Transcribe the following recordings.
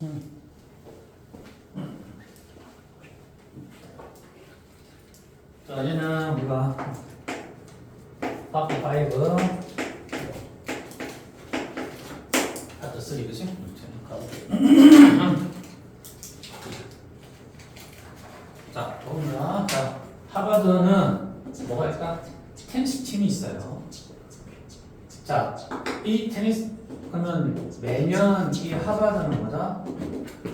자, 이제는 우리가 파트 5 파트 3 그치? 자, 보면 자, 하버드는 뭐가 있을까? 테니스 팀이 있어요. 자, 이 테니스 그러면 매년 이 하버드는 뭐다?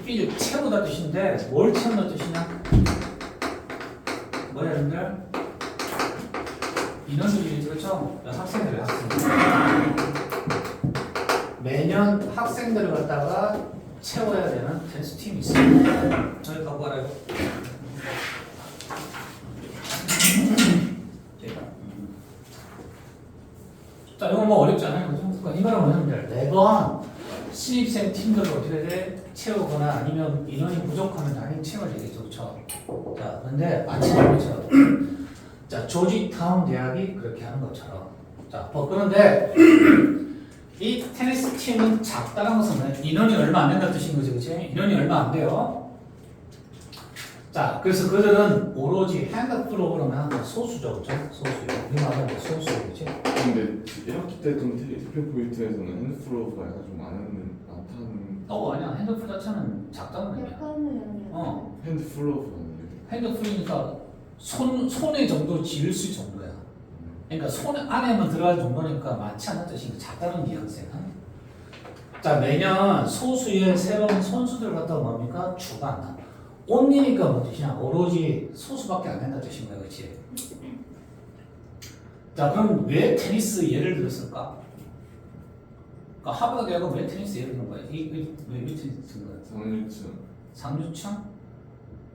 필 채우다 뜻인데 뭘 채우다 뜻이냐? 뭐야 여러분들? 인원들이 그렇죠? 학생들 매년 학생들을 갖다가 채워야 되는 테니스 팀이 있어요. 저희 갖고 알아요. 자, 이건 뭐 어렵지 않아요, 그죠? 그러니까 이 말은 뭐냐면 매번 신입생 팀들을 어떻게 돼? 채우거나 아니면 인원이 부족하면 당연히 채워야 되겠죠, 그렇죠? 자, 근데 마치 그렇죠. 자, 조지타운 대학이 그렇게 하는 것처럼. 자, 그런데 이 테니스 팀은 작다는 것은 인원이 얼마 안 된다는 뜻인 거죠, 그렇지? 인원이 얼마 안 돼요. 자, 그래서 그들은 오로지 핸드풀로 그러면 소수죠, 그렇죠? 소수요. 우리 말하는 소수, 그렇지? 근데 1학기 때 했던 디펜 포인트에서는 핸드플로우가 약간 좀 많다는 아니야. 핸드풀 자체는 작다는 의미야. 약간은 핸드플로우가 아니에요. 핸드풀이니까 손의 정도 지을 수 있을 정도야. 그러니까 손 안에만 들어갈 정도니까 많지 않은 뜻이니까 작다는 뉘앙스야. 자, 매년 소수의 새로운 선수들 갖다가 뭡니까? 추가한다. 온리니까 뭐 뜻이냐? 오로지 소수밖에 안 된다 뜻인 거야, 그렇지? 자, 그럼 왜 테니스 예를 들었을까? 그러니까 하버드 대학은 왜 테니스 예를 든 거야? 왜 테니스 든 거야? 상류층?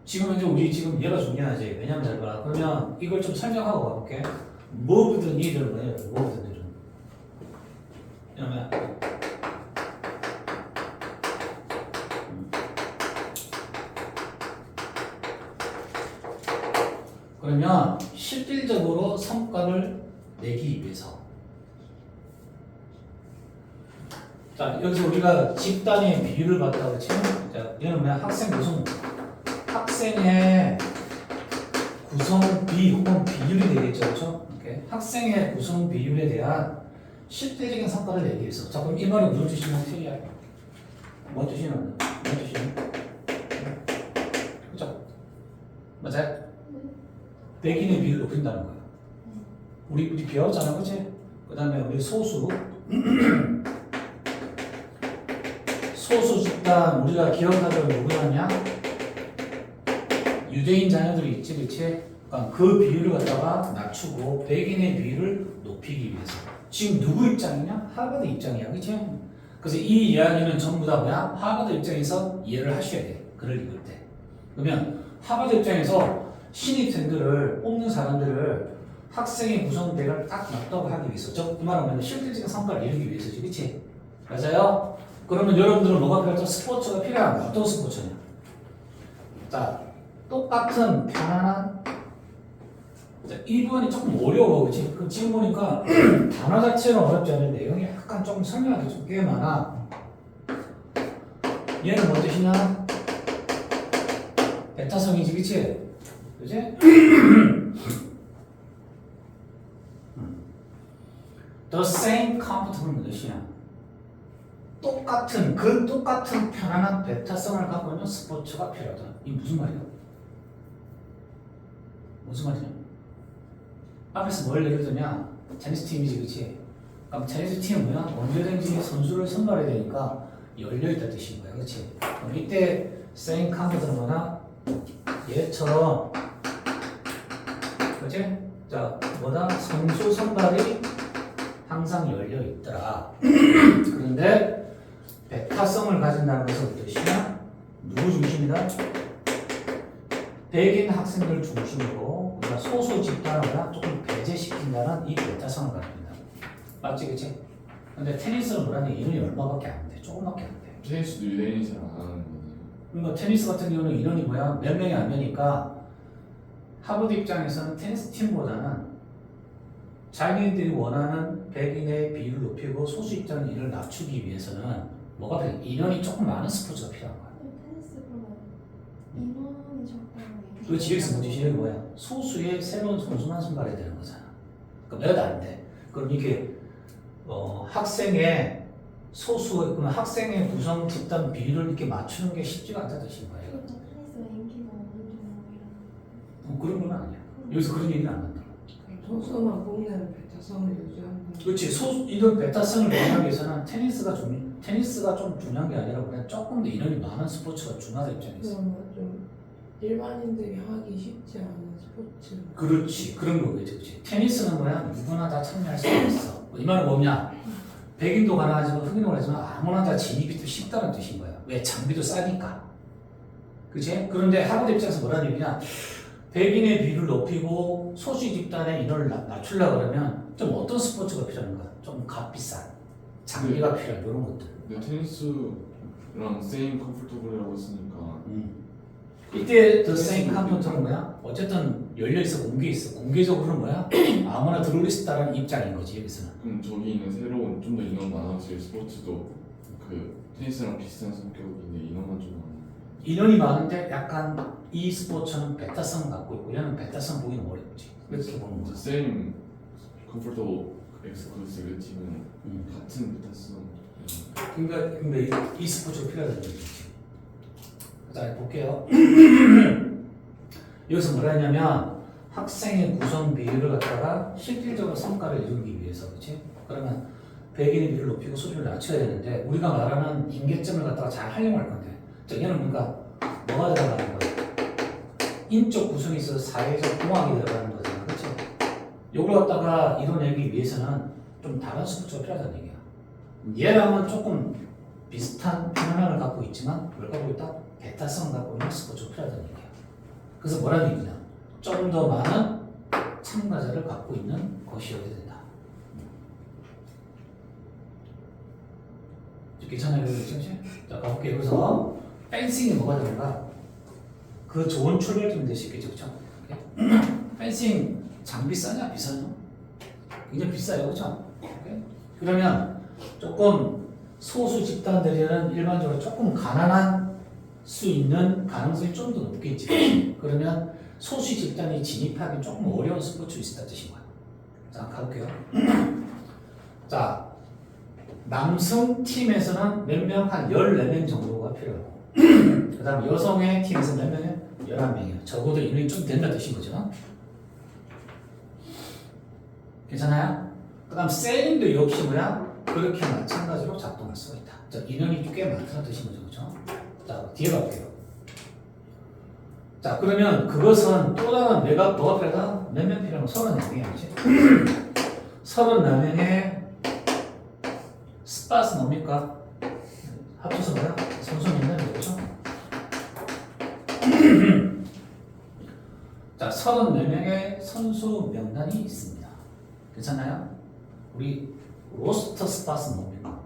지금 이제 우리 지금 얘가 중요하지. 왜냐면 잘 봐라. 그러면 이걸 좀 설명하고 가볼게. 뭐부든 이들은 뭐예요? 뭐부든 이들은. 그러면 그러면 실질적으로 성과를 내기 위해서. 자, 여기서 우리가 집단의 비율을 봤다고 했지? 자, 이거는 뭐야? 학생 구성. 학생의 구성 비 혹은 비율이 되겠죠, 그렇죠? 이렇게 학생의 구성 비율에 대한 실질적인 성과를 내기 위해서. 자, 그럼 이 말이 무슨 뜻이냐? 틀리야. 뭔 뜻이냐? 뭔 뜻이냐? 그렇죠? 맞아요? 백인의 비율을 높인다는 거예요. 우리 배웠잖아, 그렇지? 그 다음에 우리 소수 집단 우리가 기억하던 누구였냐? 유대인 자녀들이 있지, 그렇지? 그러니까 그 비율을 갖다가 낮추고 백인의 비율을 높이기 위해서. 지금 누구 입장이냐? 하버드 입장이야, 그렇지? 그래서 이 이야기는 전부 다 뭐야? 하버드 입장에서 이해를 하셔야 돼. 글을 읽을 때. 그러면 하버드 입장에서 신입생들을 뽑는 사람들을 학생의 구성대를 딱 납득을 하기 위해서. 그 말은 실질적인 성과를 이루기 위해서지, 그렇지? 맞아요? 그러면 여러분들은 뭐가 필요하죠? 스포츠가 필요한 거야. 어떤 스포츠냐? 자, 똑같은 편안한. 자, 이 부분이 조금 어려워, 그렇지? 그 지금 보니까 단어 자체는 어렵지 않은 내용이 약간 조금 설명하기 좀 꽤 많아. 얘는 뭔 뜻이냐? 베타성이지, 그치? 그치? The same comfortable 뭔 뜻이냐? 똑같은 편안한 베타성을 갖고 있는 스포츠가 필요하다. 이게 무슨 말이야? 무슨 말이냐? 앞에서 뭘 예를 들냐? 테니스 팀이지, 그치? 그럼 테니스 팀은 뭐야? 언제든지 선수를 선발해야 되니까 열려있다 뜻인 거야, 그치? 그럼 이때 same comfort는 뭐냐? 얘처럼, 그치? 자, 뭐다? 선수 선발이 항상 열려있더라. 그런데 베타성을 가진다는 것은 어떤 뜻이냐? 누구 중심이다? 백인 학생들 중심으로 우리가 소수 집단을 조금 배제시킨다는 이 베타성을 가집니다. 맞지, 그치? 근데 테니스는 뭐라니 인원이 얼마밖에 안 돼? 조금밖에 안 돼. 테니스도 유대인이 잘 안 하는 거네요. 그러니까 테니스 같은 경우는 인원이 뭐야? 몇 명이 안 되니까 하버드 입장에서는 테니스 팀보다는 자기들이 원하는 백인의 비율을 높이고 소수 입장 일을 낮추기 위해서는 뭐가 필요해? 인원이 조금 많은 스포츠가 필요한 거야. 테니스 그러면 인원이 적당히. 그렇지. 여기서 문제 여기 뭐야? 소수의 새로운 선수만 선발해야 되는 거잖아. 그러니까 몇 안 돼. 그럼 이게 학생의 그러면 학생의 구성 집단 비율을 이렇게 맞추는 게 쉽지가 않다 뜻인 거예요. 그렇죠. 테니스가 인기가 없는 종목이라. 그런 건 아니야. 여기서 그런 얘기는 안 한다. 소수만 뽑는 배타성을 유지하는 그렇지. 이런 베타성을 보호하기 위해서는 테니스가 좀 중요한 게 아니라 그냥 조금 더 인원이 많은 스포츠가 중요하다 입장에서. 그러면 좀 일반인들이 하기 쉽지 않은 스포츠. 그렇지. 그런 거겠지. 그렇지. 테니스는 뭐야? 누구나 다 참여할 수 있어. 이 말은 뭐냐? 백인도 가능하지만 흑인도 가능하지만 아무나 다 진입이 또 쉽다는 뜻인 거야. 왜? 장비도 싸니까. 그치? 그런데 하버드 입장에서 뭐라는 얘기냐? 백인의 비율을 높이고 소수 집단의 인원을 낮추려고 그러면 좀 어떤 스포츠가 필요한가? 좀 값비싼 장비가 필요한 이런 것들. 근데 테니스랑 세임 컴포터블이라고 했으니까 이때 더 세임 컴퓨터는 뭐야? 어쨌든 열려있어, 공개있어. 공개적으로는 뭐야? 아무나 들어올 수 있다는 입장인 거지 여기서는. 그럼 저기 있는 새로운 좀 더 인원 많아질 스포츠도 그 테니스랑 비슷한 성격인데 인원만 좀 많아. 인원이 많은데 약간 이 스포츠는 베타성을 갖고 있고 얘는 베타성 보기는 어렵지. 이렇게 보는 거지. 세임 컴포터블 엑스클루시브 팀은 같은 베타성. 그러니까 이 스포츠가 필요하다는 얘기지. 자, 볼게요. 여기서 뭐라 했냐면 학생의 구성 비율을 갖다가 실질적으로 성과를 이루기 위해서, 그렇지? 그러면 백인의 비율을 높이고 수준을 낮춰야 되는데 우리가 말하는 인계점을 갖다가 잘 활용할 건데, 자, 얘는 뭔가 뭐가 들어가는 거야? 인적 구성이 있어서 사회적 공학이 들어가는 거잖아, 그렇지? 이걸 갖다가 이뤄내기 위해서는 좀 다른 스포츠가 필요하다는 얘기야. 얘랑은 조금 비슷한 편안함을 갖고 있지만 뭘 갖고 있다? 베타성을 갖고 있는 스포츠가 필요하다는 얘기야. 그래서 뭐라는 얘기냐? 좀 더 많은 참가자를 갖고 있는 것이어야 된다. 괜찮아요? 그렇지? 자, 가볼게요. 여기서 펜싱이 뭐가 되는가? 그 좋은 출발점이 될 수 있겠죠, 그렇죠? 펜싱 장비 싸냐 비싸냐? 굉장히 비싸요, 그렇죠? 그러면 조금 소수 집단들에는 일반적으로 조금 가난한 수 있는 가능성이 좀 더 높겠지. 그러면 소수 집단이 진입하기 조금 어려운 스포츠 있다 뜻인 거야. 자, 가볼게요. 자, 남성 팀에서는 몇 명? 한 14명 정도가 필요하고 그 다음 여성의 팀에서 몇 명이요? 11명이요. 적어도 인원이 좀 된다 뜻인 거죠. 괜찮아요? 그 다음 세링도 역시 뭐야? 그렇게 마찬가지로 작동할 수가 있다. 자, 인원이 꽤 많다는 뜻인 거죠. 그렇죠? 자, 뒤에 갈게요. 자, 그러면 그것은 또 다른 뭐가 필요하다? 몇 명 필요하면 34명이지. 34명의 스팟은 뭡니까? 합쳐서 뭐야? 선수 명단이 되죠? 자, 34명의 선수 명단이 있습니다. 괜찮나요? 우리 로스터 스팟은 뭡니까?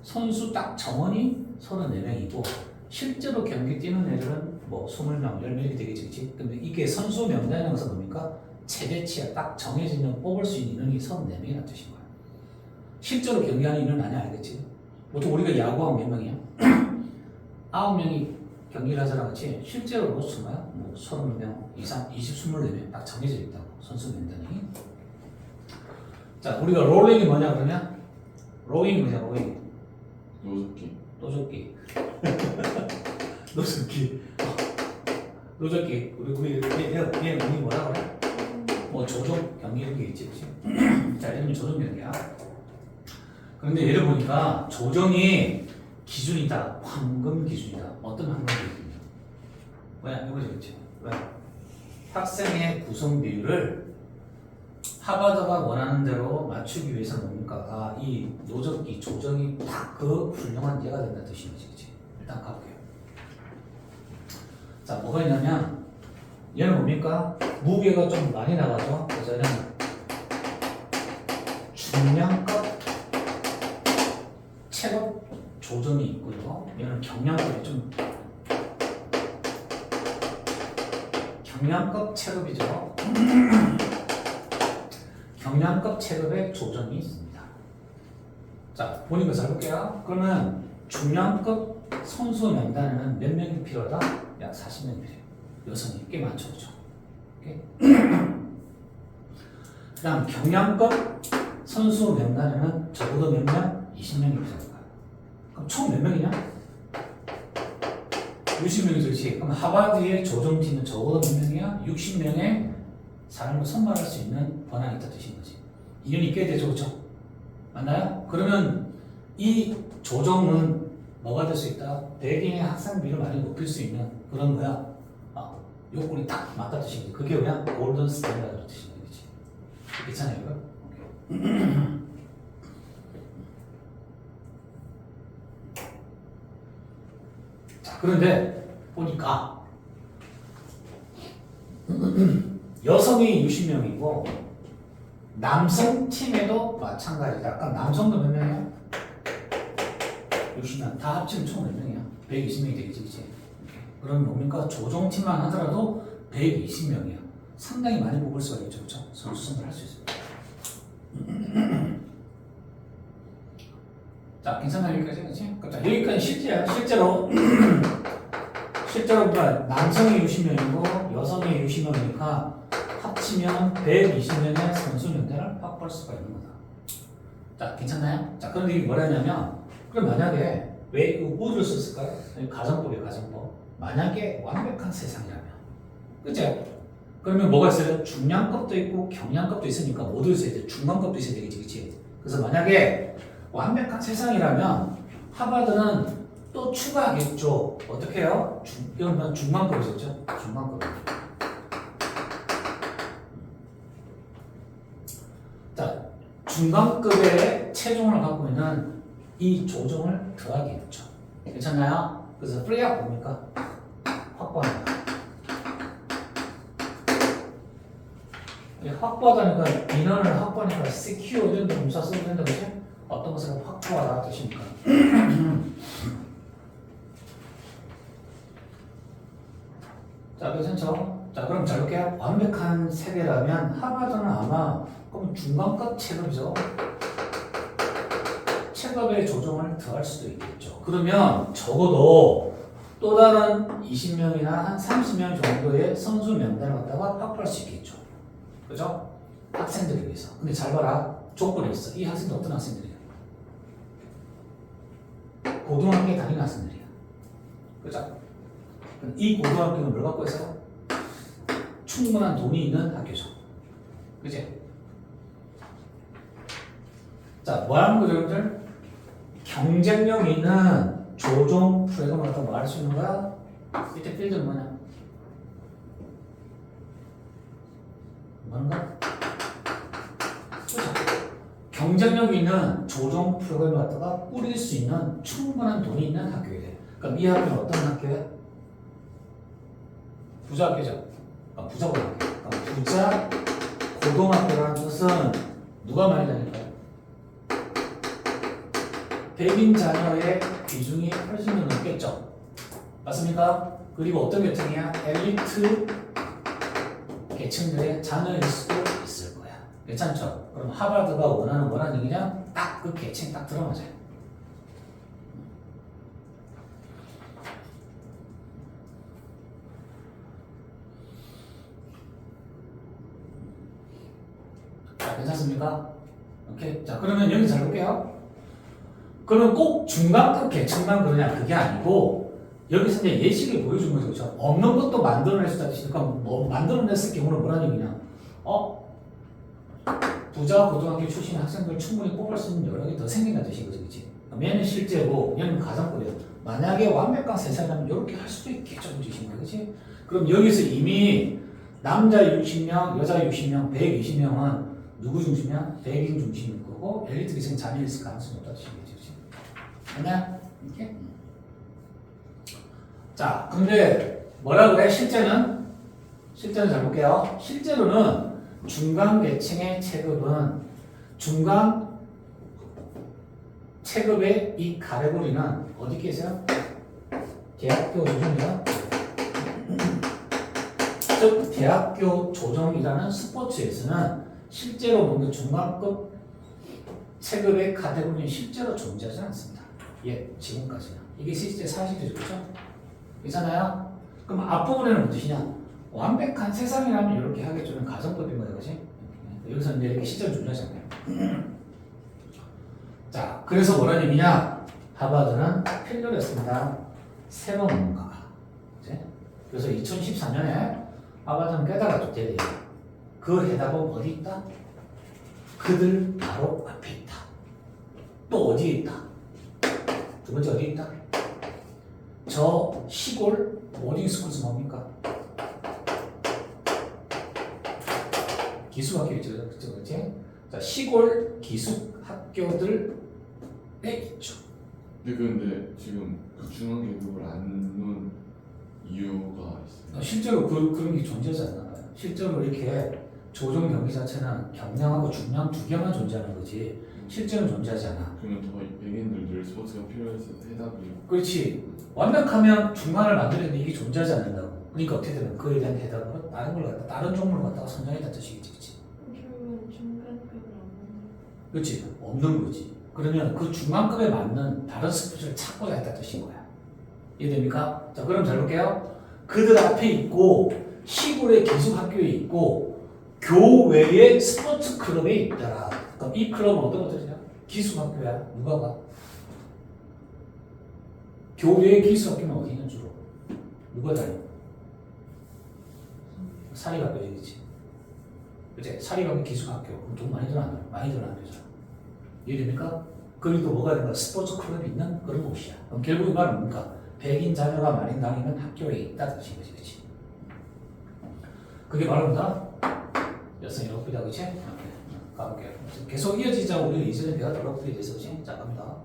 선수 딱 정원이 34명이고 실제로 경기 뛰는 애들은 뭐 20명, 10명이 되겠지, 그치? 근데 이게 선수 명단이라서 뭡니까? 최대치야. 딱 정해져 있는 뽑을 수 있는 인원이 34명이라는 뜻인 거야. 실제로 경기하는 인원은 아니야, 알겠지? 보통 우리가 야구하면 몇 명이야? 9명이 경기를 하잖아, 그치? 실제로 로스트 뭐야? 뭐 30명 이상, 24명 딱 정해져 있다고, 선수 명단이. 자, 우리가 롤링이 뭐냐 그러면? 로잉이 뭐냐, 로잉? 노숙기. 노젓기. 노젓기. 노젓기. 우리 얘 뭐라 그래? 뭐 조종 경기 이런 게 있지, 그치? 자, 이름이 조종 경기야. 그런데 얘를 보니까 조정이 기준이다. 황금 기준이다. 어떤 황금 기준이야? 뭐야? 이거지, 그치? 왜? 학생의 구성 비율을 하버드가 원하는 대로 맞추기 위해서 뭡니까? 아, 이 노적기, 조정이 딱 그 훌륭한 예가 된다는 뜻인 거지, 그치? 일단 가볼게요. 자, 뭐가 있냐면 얘는 뭡니까? 무게가 좀 많이 나가죠? 그래서 얘는 중량급 체급 조정이 있고요. 얘는 경량급이 좀 경량급 체급이죠. 경량급 체급의 조정이 있습니다. 자, 보니까 잘 볼게요. 그러면 중량급 선수 명단에는 몇 명이 필요하다? 약 40명이 필요해요. 여성이 꽤 많죠, 그죠? 그 다음 경량급 선수 명단에는 적어도 몇 명? 20명이 필요한 거야. 그럼 총 몇 명이냐? 60명이죠, 그렇지? 그럼 하버드의 조정팀은 적어도 몇 명이야? 60명의 사람을 선발할 수 있는 권한이 있다 뜻인 거지. 인원이 꽤 되죠, 그렇죠? 맞나요? 그러면 이 조정은 뭐가 될 수 있다? 백인의 학생비를 많이 높일 수 있는 그런 거야. 요건이 딱 맞다 뜻인 거지. 그게 뭐야? 골든 스탠다드 뜻인 거지. 괜찮아요, 이거? 자, 그런데 보니까 여성이 60명이고 남성 팀에도 마찬가지다. 아까 남성도 몇 명이야? 60명. 다 합치면 총 몇 명이야? 120명이 되겠지, 그치? 그럼 뭡니까? 조종팀만 하더라도 120명이야. 상당히 많이 뽑을 수가 있죠, 그쵸? 선수 선발할 수 있어요. 자, 괜찮아요, 여기까지, 그치? 자, 여기까지 실제야. 실제로 남성이 60명이고 여성이 60명이니까 합치면 120명의 선수 명단을 확보할 수가 있는 거다. 자, 괜찮나요? 자, 그런데 이게 뭐라냐면, 그럼 만약에 왜 우를 썼을까요? 가정법이에요, 가정법. 만약에 완벽한 세상이라면, 그치? 그러면 뭐가 있어요? 중량급도 있고 경량급도 있으니까 모두 있어야 돼. 중간급도 있어야 되겠지, 그치? 그래서 만약에 완벽한 세상이라면 하버드는 또 추가하겠죠. 어떻게 해요? 이건 중간급이었죠? 중간급. 자, 중간급의 체중을 갖고 있는 이 조정을 더하겠죠. 괜찮나요? 그래서 프리압 뭡니까? 확보한다. 확보하다니까 인원을 확보하니까 secure 이런 데 동사 써도 된다, 그치? 어떤 것을 확보하라 뜻입니까? 자, 괜찮죠? 자, 그럼 잘 볼게요. 완벽한 세계라면 하버드는 아마 그럼 중간급 체급이죠. 체급의 조정을 더할 수도 있겠죠. 그러면 적어도 또 다른 20명이나 한 30명 정도의 선수 명단을 갖다가 확보할 수 있겠죠. 그죠? 학생들을 위해서. 근데 잘 봐라. 조건이 있어. 이 학생들 어떤 학생들이야? 고등학교에 다니는 학생들이야. 그죠? 이 고등학교는 뭘 갖고 있어? 충분한 돈이 있는 학교죠. 그지? 자, 뭐 하는 거죠, 여러분들? 경쟁력 있는 조종 프로그램을 갖다 뭐 할 수 있는 거야? 이때 필드는 뭐냐? 뭔가? 그죠? 경쟁력 있는 조종 프로그램을 갖다가 꾸릴 수 있는 충분한 돈이 있는 학교에 돼. 그럼 이 학교는 어떤 학교야? 부자 학교죠. 부자 고등학교. 부자 고등학교라는 뜻은 누가 많이 다닐까요? 백인 자녀의 비중이 훨씬 더 높겠죠. 맞습니까? 그리고 어떤 계층이야? 엘리트 계층들의 자녀일 수도 있을 거야. 괜찮죠? 그럼 하버드가 원하는 뭐라는 얘기냐? 딱 그 계층 딱 들어맞아요. 자, 괜찮습니까? 오케이. 자, 그러면 여기 잘 볼게요. 그러면 꼭 중간급 계층만 그러냐? 그게 아니고 여기서 이제 예시를 보여준 거죠. 그렇죠? 없는 것도 만들어낼 수 있다. 그러니까 뭐 만들어냈을 경우는 뭐라는 얘기냐? 부자 고등학교 출신 학생들 충분히 뽑을 수 있는 여력이 더 생긴다는 뜻인 거죠. 그치? 얘는 실제고 얘는 가정법이에요. 만약에 완벽한 세상이라면 이렇게 할 수도 있겠죠. 뜻인 거야. 그치? 그럼 여기서 이미 남자 60명, 여자 60명, 120명은 누구 중심이야? 백인 중심일 거고 엘리트 계층 자녀일 가능성이 없다는 뜻이겠죠. 맞나요? 이렇게? 자, 근데 뭐라 그래? 실제는 잘 볼게요. 실제로는 중간 계층의 체급은 중간 체급의 이 카테고리는 어디 계세요? 대학교 조정이요. 즉 대학교 조정이라는 스포츠에서는 실제로 보면 중간급 체급의 카테고리는 실제로 존재하지 않습니다. 예, 지금까지는. 이게 실제 사실이죠. 그렇죠? 있잖아요? 그럼 앞부분에는 무슨 뜻이냐? 완벽한 세상이라면 이렇게 하겠죠. 가정법인 거예요. 그렇지? 여기서 이제 이렇게 실제로 존재하지 않아요. 자, 그래서 뭐라는 의미냐? 하버드는 필요를 했습니다. 새로운 뭔가가. 그치? 그래서 2014년에 하버드는 깨달았죠. 대대에. 그 해답은 어디 있다? 그들 바로 앞에 있다. 또 어디에 있다? 두 번째 어디에 있다? 저 시골 보딩 스쿨스 뭡니까? 기숙학교 있죠. 그치? 자, 시골 기숙학교들에 있죠. 근데 지금 그 중앙계급을 안 놓은 이유가 있어요. 실제로 그런 게 존재하지 않나 봐요. 실제로 이렇게 조정 경기 자체는 경량하고 중량 두 개만 존재하는 거지 실제는 존재하지 않아. 그러면 더 백인들 늘 스포츠가 필요해서 해답이 그렇지. 완벽하면 중간을 만들었는데 이게 존재하지 않는다고. 그러니까 어떻게 되면 그에 대한 해답으로 다른 걸 갖다 다른 종목을 갖다가 선정했다는 뜻이겠지. 그렇지? 결국은 중간급을 안 먹는. 그렇지. 없는 거지. 그러면 그 중간급에 맞는 다른 스포츠를 찾고자 했다는 뜻인 거야. 이해됩니까? 자, 그럼 잘 볼게요. 그들 앞에 있고 시골의 기숙학교에 있고 교외의 스포츠 클럽에 있더라. 그럼 이 클럽은 어떤 것들이냐? 기숙학교야. 누가 가? 교외의 기숙학교는 어디 있는 주로? 누가 다녀? 사립학교지. 그치? 사립학교 기숙학교. 그럼 돈 많이 들어안 들어? 많이 들어안 되잖아. 이해됩니까? 그리고 뭐가 되는 거야? 스포츠 클럽이 있는 그런 곳이야. 그럼 결국 이 말은 뭡니까? 백인 자녀가 많이 다니는 학교에 있다 뜻인 거지. 그치? 그게 바로 뭐다? 여성이 높이다. 그치? 오케이. 가볼게요. 계속 이어지자. 우리 이전에 배웠던 것들에 대해서. 그치? 자, 갑니다.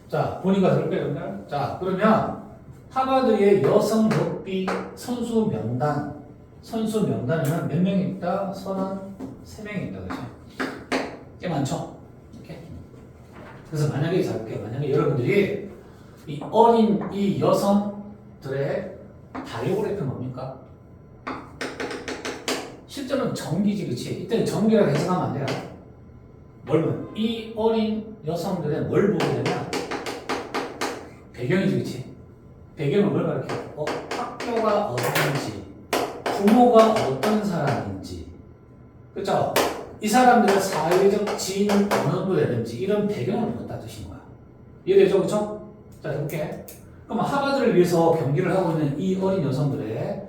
자, 보니까 들을게요, 여러분들. 자, 그러면 하버드의 여성 럭비 선수 명단에는 몇 명이 있다? 33명이 있다. 그치? 꽤 많죠? 이렇게. 그래서 만약에 자 볼게요. 만약에 여러분들이 이 어린 이 여성들의 바이오그래피 뭡니까? 실제로는 전기지, 그치? 이때는 전기라고 해석하면 안 돼요. 뭘 보면 이 어린 여성들의 뭘 보게 되면 배경이지, 그치? 배경은 뭘 가르쳐요? 학교가 어떤지, 부모가 어떤 사람인지, 그쵸? 이 사람들의 사회적 지위는 어느 정도 되는지 이런 배경을 묻다 뜻인 거야. 이해되죠, 그쵸? 자, 해볼게. 그럼 하버드를 위해서 경기를 하고 있는 이 어린 여성들의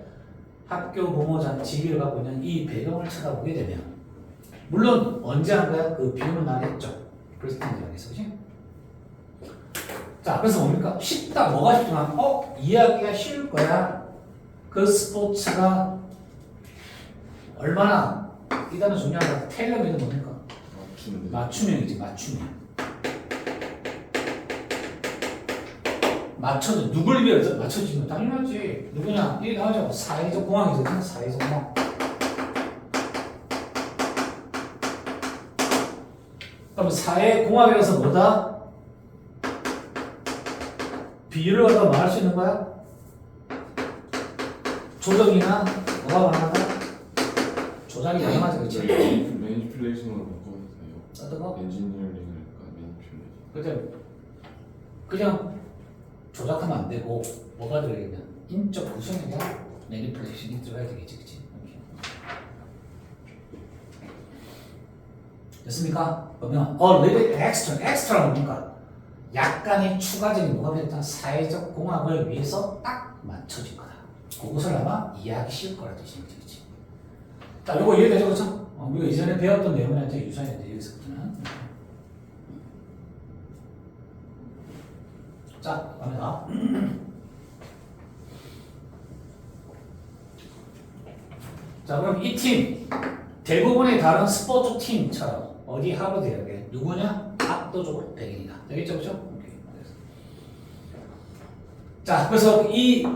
학교 부모자 지위를 갖고 있는 이 배경을 쳐다보게 되면, 물론 언제 한 거야? 그 비오는 날 했죠. 프레스틴이라서, 그치? 자, 그래서 뭡니까? 쉽다. 뭐가 쉽지만, 이해하기가 쉬울 거야. 그 스포츠가 얼마나 이 단어 중요하다. 테일러메이드 뭡니까? 맞추는데 맞춤형이지, 맞춤형. 맞춰줘. 누굴 위해서 맞춰주면 당연하지. 누구냐? 이게 나오죠. 사회적 공학이잖아. 사회적 공학. 그럼 사회공학이라서 뭐다? 비율을 갖다 말할 수 있는 거야? 조정이나 뭐가 가능하다? 조작이 가능하지, 그치? 매니플레이션으로 바꿔도 돼요. 어떤 거? 엔지니어링을 매니플레이션. 근데 그냥 조작하면 안 되고 뭐가 들어있냐? 인적 구성이냐? 매니플레이션이 들어가야 되겠지, 그치? 됐습니까? 그러면 little extra 뭡니까? 약간의 추가적인 뭐가 됐다? 사회적 공학을 위해서 딱 맞춰진 거다. 그것을 아마 이해하기 쉬울 거라 뜻인 거지, 그치? 자, 요거 이해되죠, 그렇죠? 우리가 이전에 배웠던 내용한테 유사한데 여기서부터는. 자, 갑니다. 자, 그럼 이 팀 대부분의 다른 스포츠 팀처럼 어디 하버드에 누구냐? 압도적으로 백인이다. 되겠죠, 그렇죠? 오케이. 자, 그래서 이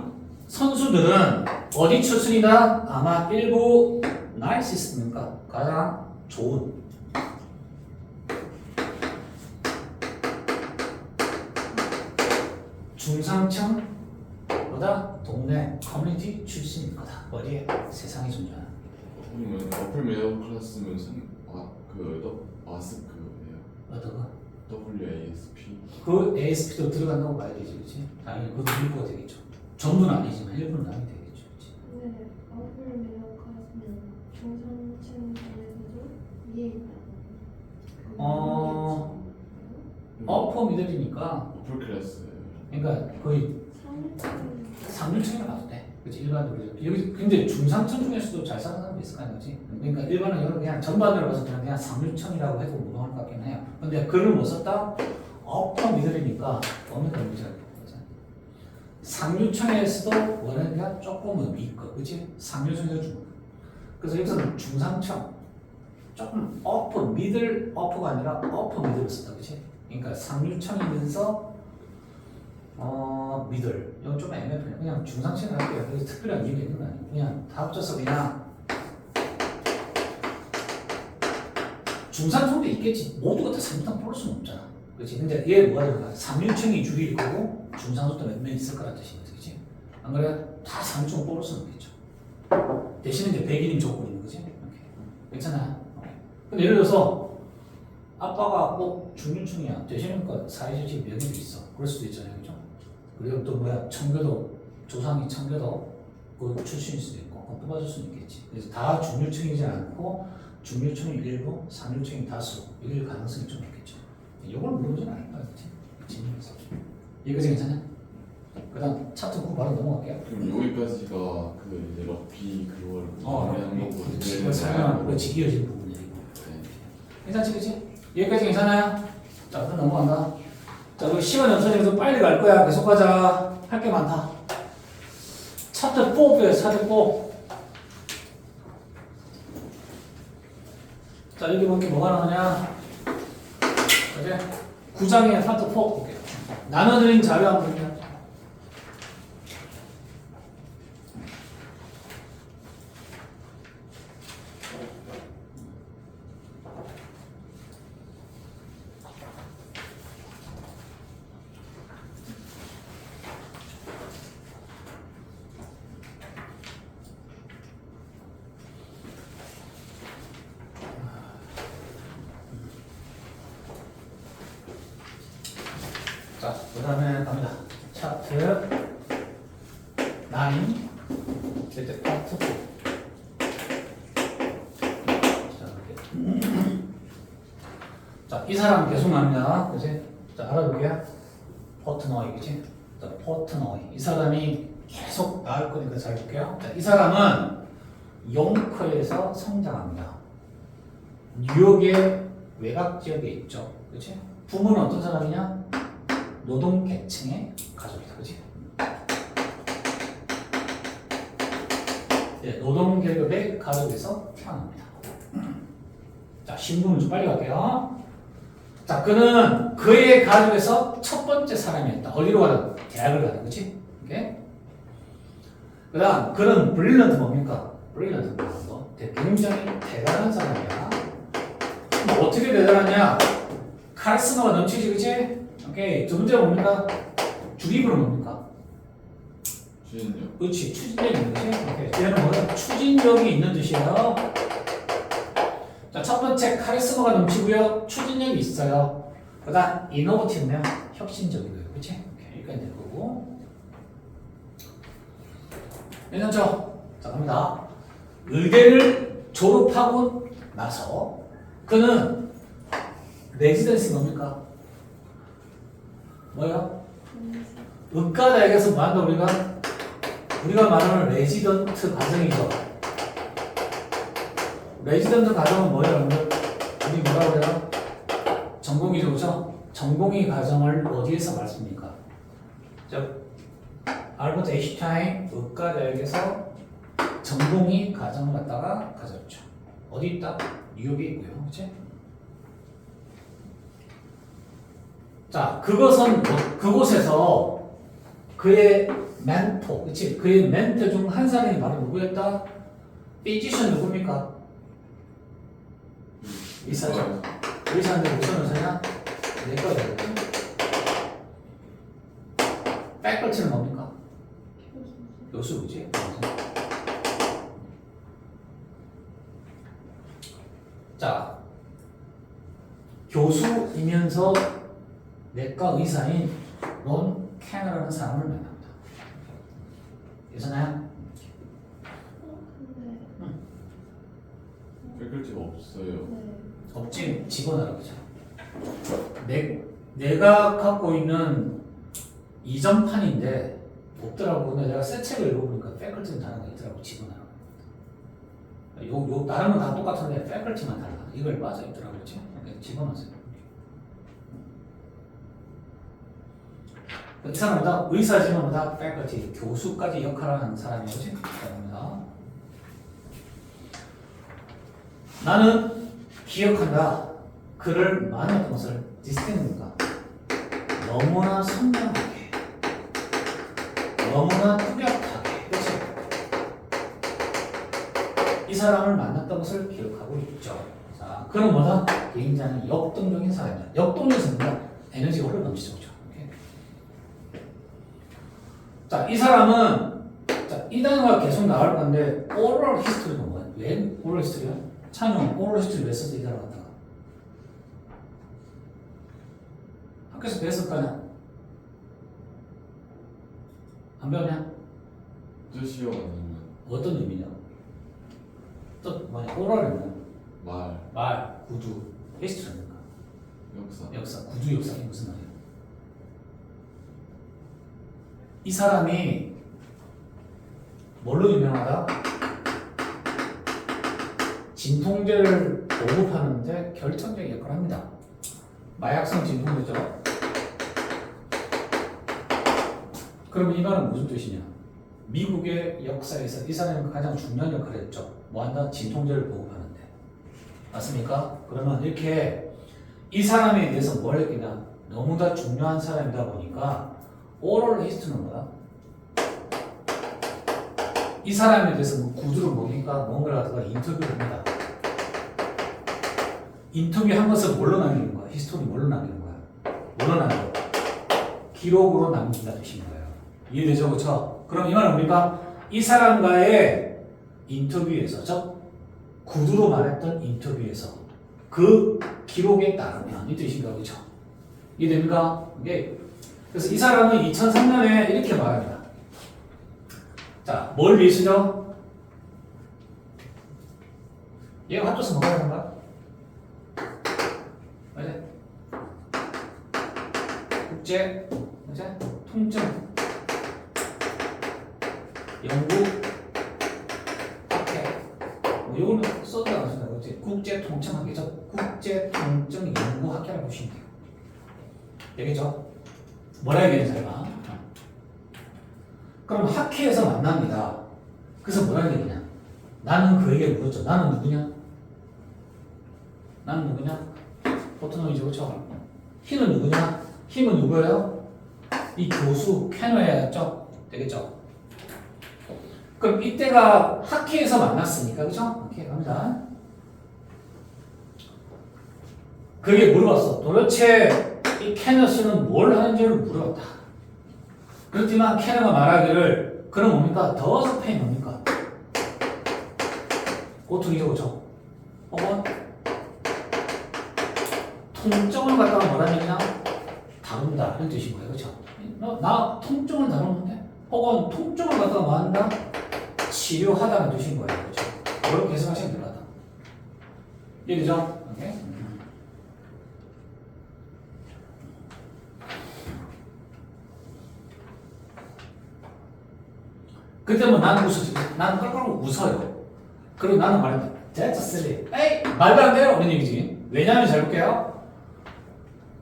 선수들은 어디 출신이다? 아마 일부 나이시스트니까 가장 좋은 중상층 보다 동네 커뮤니티 출신일 거다. 어디에? 세상에 존재하는. 그러면 어플 미ddle 클래스면 와스크예요. 어떤가? WASP. 그 ASP도 들어간다고 봐야 되지, 그렇지? 당연히 그것도 일부가 되겠죠. 전부는 아니지만 일부는 남이 되겠죠, 그렇지? 근데 어플 매력 가면 중상층 중에서도 위에 있다는 어퍼 미들이니까 어플 클래스예요. 그러니까 거의 상류층에 가도 돼. 그렇지? 일반적으로 여기 근데 중상층 중에서도 잘 사는 사람도 있을 거 아니야, 그렇지? 그러니까 일반은 그냥 전반으로 봐서 그냥 상류층이라고 해도 무방할 것 같긴 해요. 근데 글을 못 썼다? 어퍼 미들이니까 어느 정도 문제가 있는 거죠. 상류층에서도 원하는 게 조금은 위거, 그렇지? 상류층에서 중. 그래서 여기서는 중상층, 조금 어퍼 미들 어퍼가 아니라 어퍼 미들을 썼다, 그렇지? 그러니까 상류층이면서 미들 이건 좀 애매해요. 그냥 중상층을 할게요. 그래서 특별한 이유가 있는 거 아니에요. 그냥 다 합쳐서 그냥 중상층도 있겠지. 모두가 다 상류층 뽑을 수는 없잖아. 그렇지? 근데 얘 뭐가 될까? 상류층이 주일 거고 중상층도 몇 명 있을 거란 뜻인 거지, 그렇지? 안 그래? 다 상류층을 뽑을 수는 없겠죠. 대신에 이제 백인임 조건이 있는 거지. 이렇게. 괜찮아. 근데 예를 들어서 아빠가 꼭 중류층이야. 대신에 사회적 지금 명예도 있어. 그럴 수도 있잖아요, 그죠? 그리고 또 뭐야, 청교도 조상이 청교도 그 출신일 수도 있고, 그건 뽑아줄 수는 있겠지. 그래서 다 중류층이지 않고 중류층이 일부, 상류층이 다수 이럴 가능성이 좀 있겠죠. 이걸 물어보진 않을 거야, 그렇지? 진입해서 여기까지 괜찮냐? 그다음 차트 9 바로 넘어갈게요. 그럼 여기까지가 그 이제 럭비 그걸 마무리하는 거고. 그걸 설명하는 그렇지, 이어지는 부분이야 이거. 네. 괜찮지, 그치? 여기까지 괜찮아요? 자, 그럼 넘어간다. 자, 우리 시간이 없어져서 빨리 갈 거야. 계속 가자. 할 게 많다. 차트 4배요, 차트 4. 자, 여기 보면 뭐가 나오냐? 그지? 9장의 차트 4 볼게요. 나눠드린 자료 한번 볼게요. 자, 그 다음에 갑니다. 차트 9, 이제 파트 4. 자, 이 사람 계속 나옵니다. 그지? 자, 알아볼게요. 포트노이, 그지? 자, 포트노이. 이 사람이 계속 나올 거니까 잘 볼게요. 자, 이 사람은 용커에서 성장합니다. 뉴욕의 외곽 지역에 있죠. 그치? 부모는 어떤 사람이냐? 노동계층의 가족이다. 그치? 네, 노동계급의 가족에서 태어납니다. 자, 신분을 좀 빨리 갈게요. 자, 그는 그의 가족에서 첫 번째 사람이었다. 어디로 가든? 대학을 가든, 그치? 오케이? 그 다음, 그는 브릴런트 뭡니까? 브릴런트 뭐? 굉장히 대단한 사람이야. 어떻게 대단하냐? 카리스마가 넘치지, 그치? 오케이. 두 번째가 뭡니까? 주입으로 뭡니까? 추진력. 그렇지. 추진력이 있는 거지. 오케이. 얘는 뭐야? 추진력이 있는 뜻이에요. 자, 첫 번째 카리스마가 넘치고요. 추진력이 있어요. 그 다음, 이노버티브면 혁신적이고요. 그치? 오케이. 여기까지 될 거고. 괜찮죠? 자, 갑니다. 의대를 졸업하고 나서 그는 레지던시 뭡니까? 뭐야? 의과대학에서 뭐 한다 우리가 말하는 레지던트 과정이죠. 레지던트 과정은 뭐예요, 여러분들? 우리 뭐라고 해요? 전공의죠, 그렇죠? 전공의 과정을 어디에서 말씀입니까? 알버트 에인슈타인 의과대학에서 전공의 과정을 갖다가 가졌죠. 어디 있다? 뉴욕에 있고요, 그렇지? 자, 그곳에서 그의 멘토, 그치? 그의 멘토 중 한 사람이 바로 누구였다? 피지션 누굽니까? 의사죠. 의사인데 무슨 의사냐? 내과야 되겠지? 패컬티는 뭡니까? 교수, 그치? 내과 의사인 론 캐너라는 사람을 만납니다. 괜찮아요? 근데 패컬티가 없어요. 네. 없지, 직원이라고 그죠. 내가 갖고 있는 이전판인데 없더라고. 근데 내가 새 책을 읽어보니까 패컬티는 다른 거 있더라고, 직원이라고. 요 다른 건 다 똑같은데 패컬티만 달라. 이걸 맞아 있더라고, 그렇지? 직원하세요. 이 사람은 다 의사지만 다 패컬티, 교수까지 역할을 하는 사람이지. 그럽니다. 나는 기억한다. 그를 많은 것을 디스팅인가 너무나 선명하게, 너무나 뚜렷하게, 그렇지? 이 사람을 만났던 것을 기억하고 있죠. 자, 그는 뭐다? 굉장히 역동적인 사람이다. 역동적인 사람은 에너지가 흘러 넘치죠, 그렇죠? 자, 이 사람은 자, 이 단어가 계속 나올 건데 오럴 히스토리가 뭐야? 왜 오럴 히스토리야? 찬용, 오럴 히스토리 왜 써서 이 단어 갖다가? 학교에서 배웠을 거 아니야? 안 배웠냐? 뜻이요 아니면 어떤 의미냐? 또 뭐냐? 오럴은 말, 말, 구두, 히스토리는 역사. 역사, 구두 역사가 무슨 말이야? 이 사람이 뭘로 유명하다? 진통제를 보급하는데 결정적인 역할을 합니다. 마약성 진통제죠. 그럼 이 말은 무슨 뜻이냐? 미국의 역사에서 이 사람이 가장 중요한 역할을 했죠. 뭐한다? 진통제를 보급하는데. 맞습니까? 그러면 이렇게 이 사람에 대해서 뭘 했겠냐? 너무나 중요한 사람이다 보니까 오럴 히스토리는 뭐야? 이 사람에 대해서 뭐 구두를 먹이니까 뭔가를 갖다가 인터뷰를 합니다. 인터뷰한 것을 뭘로 남기는 거야? 히스토리 뭘로 남기는 거야? 뭘로 남겨? 기록으로 남긴다 뜻인 거예요. 이해되죠? 그렇죠? 그럼 이 말은 우리가 이 사람과의 인터뷰에서, 즉 구두로 말했던 인터뷰에서 그 기록에 따르면 이 뜻인가, 그렇죠? 이해됩니까? 이게 그래서 이 사람은 2003년에 이렇게 말합니다. 자, 뭘 위해서죠? 얘가 합쳐서 뭐가 되는 거야? 맞아? 국제, 맞아? 통증, 연구, 학회. 뭐 이거는 써도 안 쓴다, 그렇지? 국제 통증 학회죠. 국제 통증 연구 학회라고 보시면 돼요. 되겠죠? 뭐라 얘기하는지 알까? 그럼 학회에서 만납니다. 그래서 뭐라는 얘기냐? 나는 그에게 물었죠. 나는 누구냐? 나는 누구냐? 보통이죠, 그렇죠? 히는 누구냐? 힘은 누구예요? 이 교수 캐너였죠? 되겠죠? 그럼 이때가 학회에서 만났으니까, 그렇죠? 학회 갑니다. 그게 물어봤어. 도대체 이 캐너 씨는 뭘 하는지를 물어봤다. 그렇지만 캐너가 말하기를 그럼 뭡니까? 더워서 페인 뭡니까? 고통이죠, 그렇죠? 혹은 통증을 갖다가 뭐라는 얘기냐? 다룬다 이런 뜻인 거예요, 그렇죠? 나 통증을 다루는데 혹은 통증을 갖다가 뭐 한다? 치료하다는 뜻인 거예요, 그렇죠? 그렇게 해석하시면 될 것 같다. 이해되죠? 오케이? 그때 뭐 나는 웃었지. 나는 껄껄 웃어요. 그리고 나는 말한다. That's silly. 에이, 말도 안 돼요. 이런 얘기지. 왜냐하면 잘 볼게요.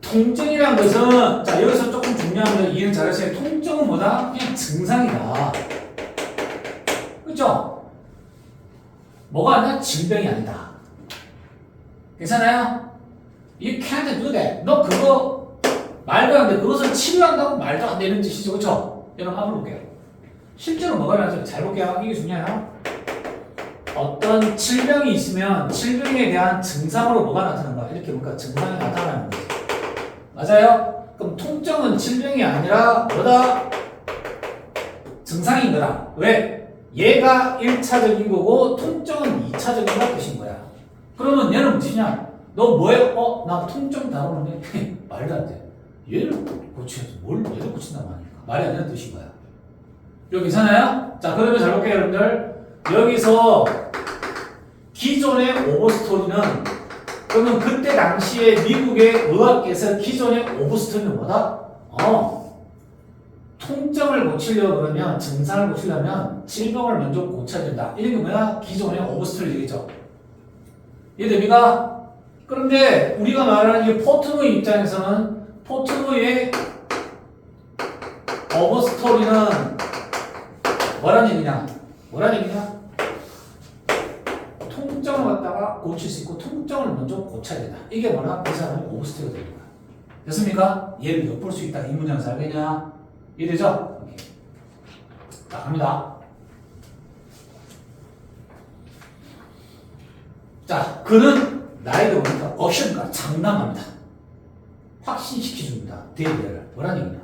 통증이란 것은, 자, 여기서 조금 중요한 거 이해는 잘하세요. 통증은 뭐다? 그냥 증상이다. 그죠? 뭐가 아니라 질병이 아니다. 괜찮아요? You can't do that. 너 그거 말도 안 돼. 그것을 치료한다고 말도 안 되는 뜻이죠. 그쵸? 여러분 한번 볼게요. 실제로 뭐가 나타나요? 잘 볼게요. 이게 중요해요. 어떤 질병이 있으면 질병에 대한 증상으로 뭐가 나타나는가? 이렇게 보니까 증상이 나타나는 거지. 맞아요? 그럼 통증은 질병이 아니라 뭐다? 증상인 거다. 왜? 얘가 1차적인 거고 통증은 2차적인 거 뜻인 거야. 그러면 얘는 무엇이냐? 너 뭐예요? 나 통증 다루는데 말도 안 돼. 얘를 고쳐야지. 뭘 얘를 고친단 말이니까. 말이 안 되는 뜻인 거야. 이거 괜찮아요? 자, 그러면 잘 볼게요, 여러분들. 여기서 기존의 오버스토리는 그러면 그때 당시에 미국의 의학계에서 기존의 오버스토리는 뭐다? 통증을 고치려고 그러면 증상을 고치려면 질병을 먼저 고쳐야 된다. 이게 뭐야? 기존의 오버스토리 얘기죠. 이해됩니까? 그런데 우리가 말하는 이 포트노이 입장에서는 포트노이의 오버스토리는 뭐란 얘기냐? 통증을 갖다가 고칠 수 있고 통증을 먼저 고쳐야 된다. 이게 뭐라? 이 사람이 오버스토리가 되는 거야. 됐습니까? 얘를 엿볼 수 있다. 이 문장에서 알겠냐? 이해되죠? 오케이. 자, 갑니다. 자, 그는 나에게 보니까 어시언가 장담합니다. 확신시켜줍니다. 대비를. 뭐란 얘기냐?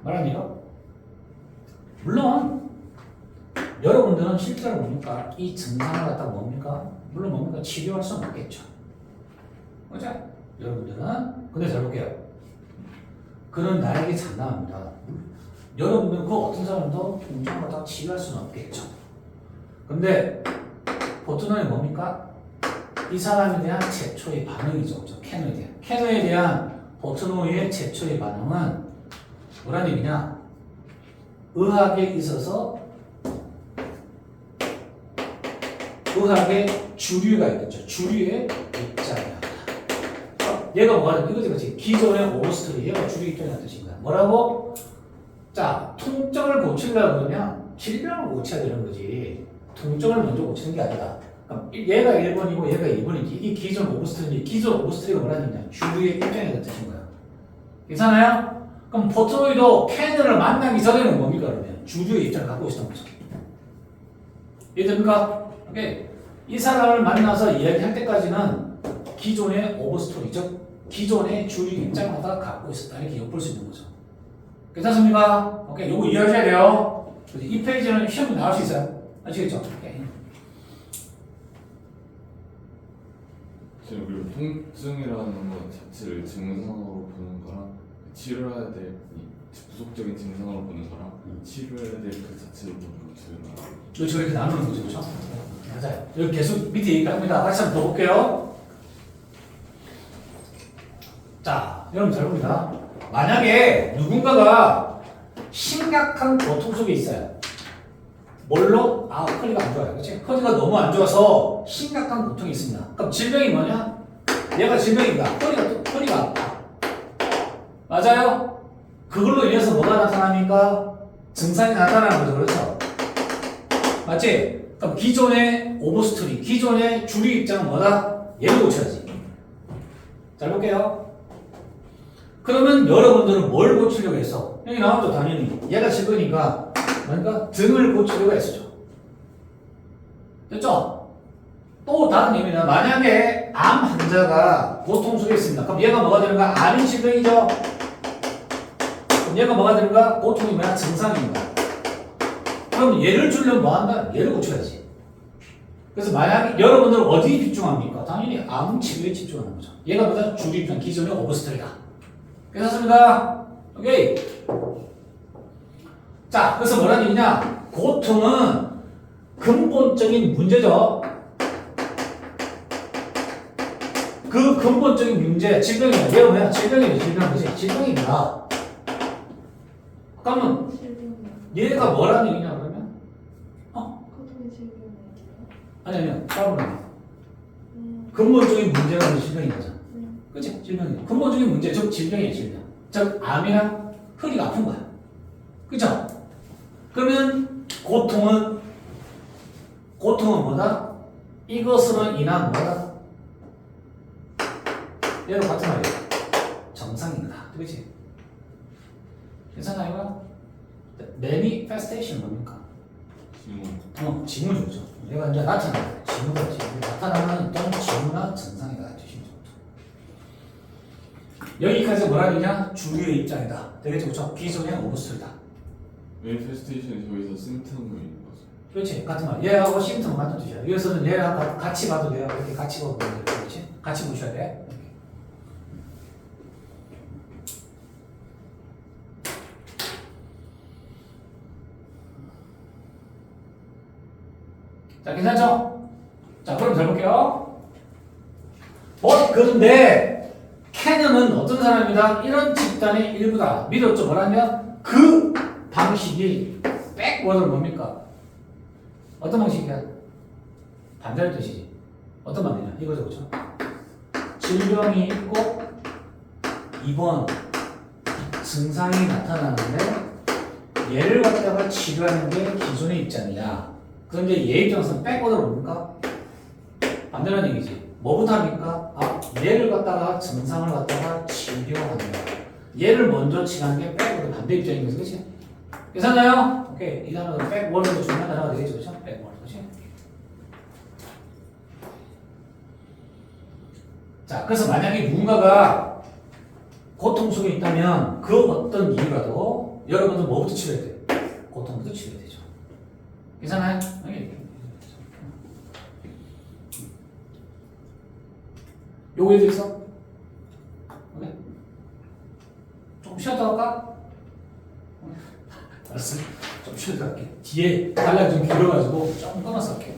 뭐란 얘기야? 물론 여러분들은 실제로 뭡니까? 이 증상을 갖다가 뭡니까? 물론 뭡니까? 치료할 수는 없겠죠. 그죠? 여러분들은 근데 잘 볼게요. 그는 나에게 장담합니다. 여러분들은 그 어떤 사람도 통증을 갖다가 치료할 수는 없겠죠. 근데 포트노이 뭡니까? 이 사람에 대한 최초의 반응이죠. 캐너에 대한 포트노이의 최초의 반응은 뭐란 얘기냐? 의학에 있어서 의학의 주류가 있겠죠. 주류의 입장이다. 얘가 뭐가 되는 이거지. 기존의 오버스토리 얘가 주류 입장이라는 뜻인 거야. 뭐라고? 자, 통증을 고치려고 그러면 질병을 고쳐야 되는 거지. 통증을 먼저 고치는 게 아니라. 그럼 얘가 1번이고 얘가 2번이지. 이게 기존 오버스토리인데 기존 오버스토리가 뭐라는 얘기냐? 주류의 입장이라는 뜻인 거야. 괜찮아요? 그럼 포트노이도 캐너를 만나기 전에는 뭡니까 그러면? 주류의 입장을 갖고 있었던 거죠. 이해됩니까? 오케이. 이 사람을 만나서 이야기할 때까지는 기존의 오버스토리, 즉 기존의 주류 입장을 갖고 있었다. 이렇게 엿볼 수 있는 거죠. 괜찮습니까? 오케이. 요거 이해하셔야 돼요. 이 페이지는 시험에 나올 수 있어요. 아시겠죠? 오케이. 지금 그리고 통증이라는 것 자체를 증상으로 보는 거랑 치료해야 될 부속적인 증상으로 보는 거랑 치료해야 될 그 자체로 보는 거 두 개가 이렇게 나누는 거죠, 그렇죠? 맞아요. 여기 계속 밑에 얘기합니다. 다시 한번 더 볼게요. 자, 여러분 잘 봅니다. 만약에 누군가가 심각한 고통 속에 있어요. 뭘로? 허리가 안 좋아요. 그렇지? 허리가 너무 안 좋아서 심각한 고통이 있습니다. 그럼 질병이 뭐냐? 얘가 질병이다. 허리가 아파. 맞아요? 그걸로 인해서 뭐가 나타납니까? 증상이 나타나는 거죠. 그렇죠? 맞지? 그럼 기존의 오버스토리, 기존의 주류 입장은 뭐다? 얘를 고쳐야지. 잘 볼게요. 그러면 여러분들은 뭘 고치려고 했어? 여기 나왔죠, 당연히. 얘가 질병이니까 뭔가 등을 고치려고 했었죠. 됐죠? 또 다른 의미는 만약에 암 환자가 고통 속에 있습니다. 그럼 얘가 뭐가 되는가? 암인 질병이죠. 그럼 얘가 뭐가 되는가? 고통이 뭐야? 증상입니다. 그럼 얘를 주려면 뭐 한다? 얘를 고쳐야지. 그래서 만약에 여러분들은 어디에 집중합니까? 당연히 암 치료에 집중하는 거죠. 얘가 뭐다? 주류 입장 기존의 오버스토리다. 괜찮습니까? 오케이. 자, 그래서 뭐라는 얘기냐? 고통은 근본적인 문제죠. 그 근본적인 문제, 질병이야. 얘가 뭐야? 질병이지. 질병입니다. 그러면 얘가 뭐라는 얘기냐 그러면? 고통의 질병이 아니요. 따로는 근본적인 문제가 질병인 거죠. 그치? 질병이야. 근본적인 문제, 즉 질병이야, 질병. 즉 암이나 허리가 아픈 거야. 그죠? 그러면 고통은 뭐다? 이것으로 인한 뭐다? 얘도 같은 말이야. 정상인 거다. 그치? 괜찮아요? manifestation 뭡니까? 징후죠. 얘가 이제 나타나는 징후가 나타나는 어떤 징후나 증상이다. 여기까지 뭐라 그러냐? 주류의 입장이다. 되겠죠? 그렇죠? 기존의 오버스토리다. 매니페스테이션이 저기서 심텀인 거죠. 그렇지? 같은 말. 얘하고 심텀 같은 뜻이야. 여기서는 얘랑 같이 봐도 돼요. 이렇게 같이 보면 돼. 그렇지? 같이 보셔야 돼. 자, 괜찮죠? 자, 그럼 잘 볼게요. 그런데 캐년은 어떤 사람이다? 이런 집단의 일부다. 믿었죠? 뭐라면 그 방식이 백워드는 뭡니까? 어떤 방식이야? 반대할 뜻이지. 어떤 방식이냐? 이거죠, 그렇죠? 질병이 있고 2번 증상이 나타나는데 얘를 갖다가 치료하는 게 기존의 입장이야. 그런데 얘 입장에서는 백워드는 뭡니까? 반대라는 얘기지. 뭐부터 합니까? 얘를 갖다가 증상을 갖다가 치료한다. 얘를 먼저 치료하는 게 백워드 반대 입장인 거지, 그렇지? 괜찮나요? 오케이. 이 단어는 백워드로 중요한 단어가 되겠죠, 그렇죠? 백워드, 그렇지? 자, 그래서 만약에 누군가가 고통 속에 있다면 그 어떤 이유라도 여러분들 뭐부터 치료해야 돼? 고통부터 치료해야 되죠. 괜찮아요? 요거 이해돼 있어? 오케이? 조금 쉬었다 갈까? 알았어. 좀 쉬었다 갈게. 뒤에 달라 좀 길어가지고 조금 끊어서 할게.